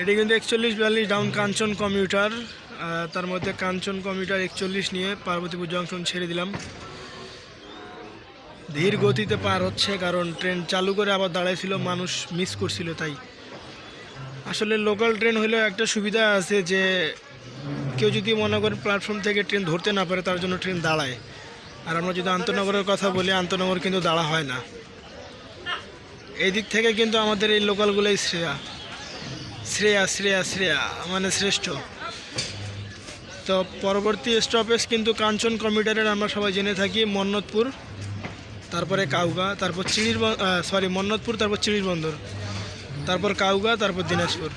এটি কিন্তু 4142 ডাউন কাঞ্চন কমিউটার। তার মধ্যে কাঞ্চন কমিউটার 41 নিয়ে পার্বতীপুর জংশন ছেড়ে দিলাম। ধীর গতিতে পার হচ্ছে, কারণ ট্রেন চালু করে আবার দাঁড়াইছিল, মানুষ মিস করছিল। তাই আসলে লোকাল ট্রেন হলেও একটা সুবিধা আছে যে কেউ যদি মনে করে প্ল্যাটফর্ম থেকে ট্রেন ধরতে না পারে, তার জন্য ট্রেন দাঁড়ায়। আর আমরা যদি আন্তনগরের কথা বলি, আন্তনগর কিন্তু দাঁড়া হয় না। এই দিক থেকে কিন্তু আমাদের এই লোকালগুলোই শ্রেয়া শ্রেয়া শ্রেয়া শ্রেয়া মানে শ্রেষ্ঠ। তো পরবর্তী স্টপেজ কিন্তু কাঞ্চন কমিউটারের আমরা সবাই জেনে থাকি মন্নতপুর, তারপরে কাউগা, তারপর মন্নতপুর, তারপর চিড়ির বন্দর, তারপর কাউগা, তারপর দিনাজপুর।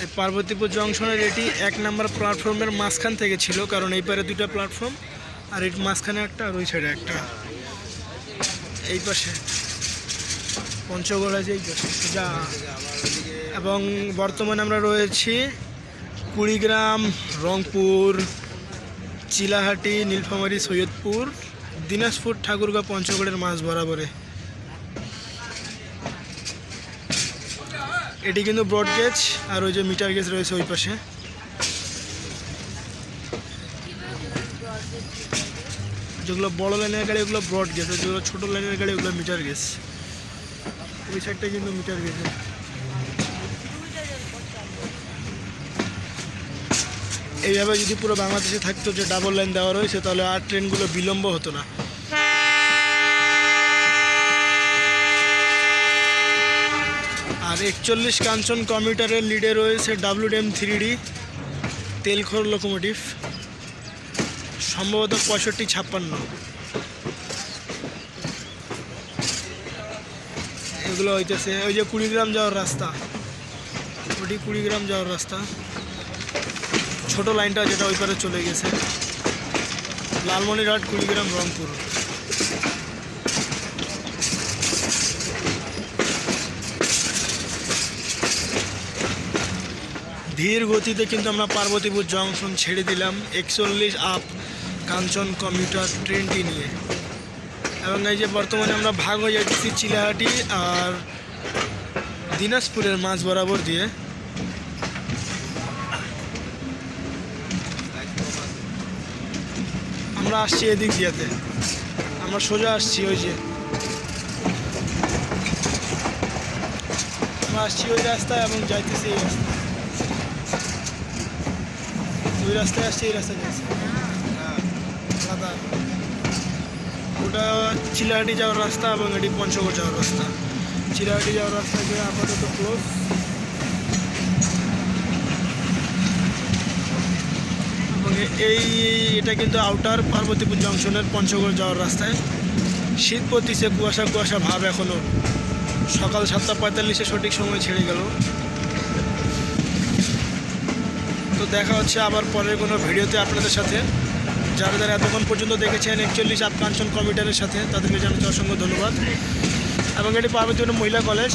এই পার্বতীপুর জংশনের এটি 1 নম্বর প্ল্যাটফর্মের মাঝখান থেকে ছিল, কারণ এই পারে 2টা প্ল্যাটফর্ম, আর এর মাঝখানে একটা, আর ওই সাইডে একটা। এই পাশে পঞ্চগড় আছে, এই পাশে যা। এবং বর্তমানে আমরা রয়েছি কুড়িগ্রাম, রংপুর, চিলাহাটি, নীলফামারী, সৈয়দপুর, দিনাজপুর, ঠাকুরগাঁও, পঞ্চগড়ের মাঝ বরাবরে। এটি কিন্তু ব্রড গেজ, আর ওই যে মিটার গেজ রয়েছে ওই পাশে। যেগুলো বড় লাইনের গাড়ি ওগুলো ব্রড গেজ, আর যেগুলো ছোটো লাইনের গাড়ি ওগুলো মিটার গেজ। ওই সাইডটা কিন্তু মিটার গেজ। এইভাবে যদি পুরো বাংলাদেশে থাকতো যে ডাবল লাইন দেওয়া রয়েছে, তাহলে আর ট্রেনগুলো বিলম্ব হতো না। আর 41 কাঞ্চন কমিউটারের লিডে রয়েছে WDM 3D তেলখোর লোকোমোটিভ, সম্ভবত 6556। এগুলো হইতেছে ওই যে কুড়িগ্রাম যাওয়ার রাস্তা, ওটি কুড়িগ্রাম যাওয়ার রাস্তা, ছোট লাইনটা যেটা ওই পারে চলে গেছে, লালমনিরহাট, কুড়িগ্রাম, রংপুর। ধীর গতিতে কিন্তু আমরা পার্বতীপুর জংশন ছেড়ে দিলাম 41 আপ কাঞ্চন কমিউটার ট্রেনটি নিয়ে। এবং এই যে বর্তমানে আমরা ভাগ হয়ে যাচ্ছি চিলাহাটি আর দিনাজপুরের মাঝ বরাবর দিয়ে। আমরা আসছি এদিক দিয়েতে, আমরা সোজা আসছি ওই যে আমরা আসছি ওই রাস্তায় এবং যাইতেছি এই রাস্তায়। ওই রাস্তায় আসছি, এই রাস্তায় যাচ্ছি। আলাদা ওটা চিলাহাটি যাওয়ার রাস্তা এবং এটি পঞ্চগড় যাওয়ার রাস্তা। চিলাহাটি যাওয়ার রাস্তাকে আপাতত ক্লোজ। এবং এটা কিন্তু আউটার পার্বতীপুর জংশনের পঞ্চগড় যাওয়ার রাস্তায়। শীত পড়তিছে, কুয়াশা কুয়াশা ভাব এখনও। সকাল 7:45 সঠিক সময় ছেড়ে গেল। তো দেখা হচ্ছে আবার পরের কোনো ভিডিওতে আপনাদের সাথে। যারা যারা এতক্ষণ পর্যন্ত দেখেছেন 41 আপ কাঞ্চন কমিউটারের সাথে, তাদেরকে জানাতে অসংখ্য ধন্যবাদ। এবং এটি পার্বতীপুর মহিলা কলেজ।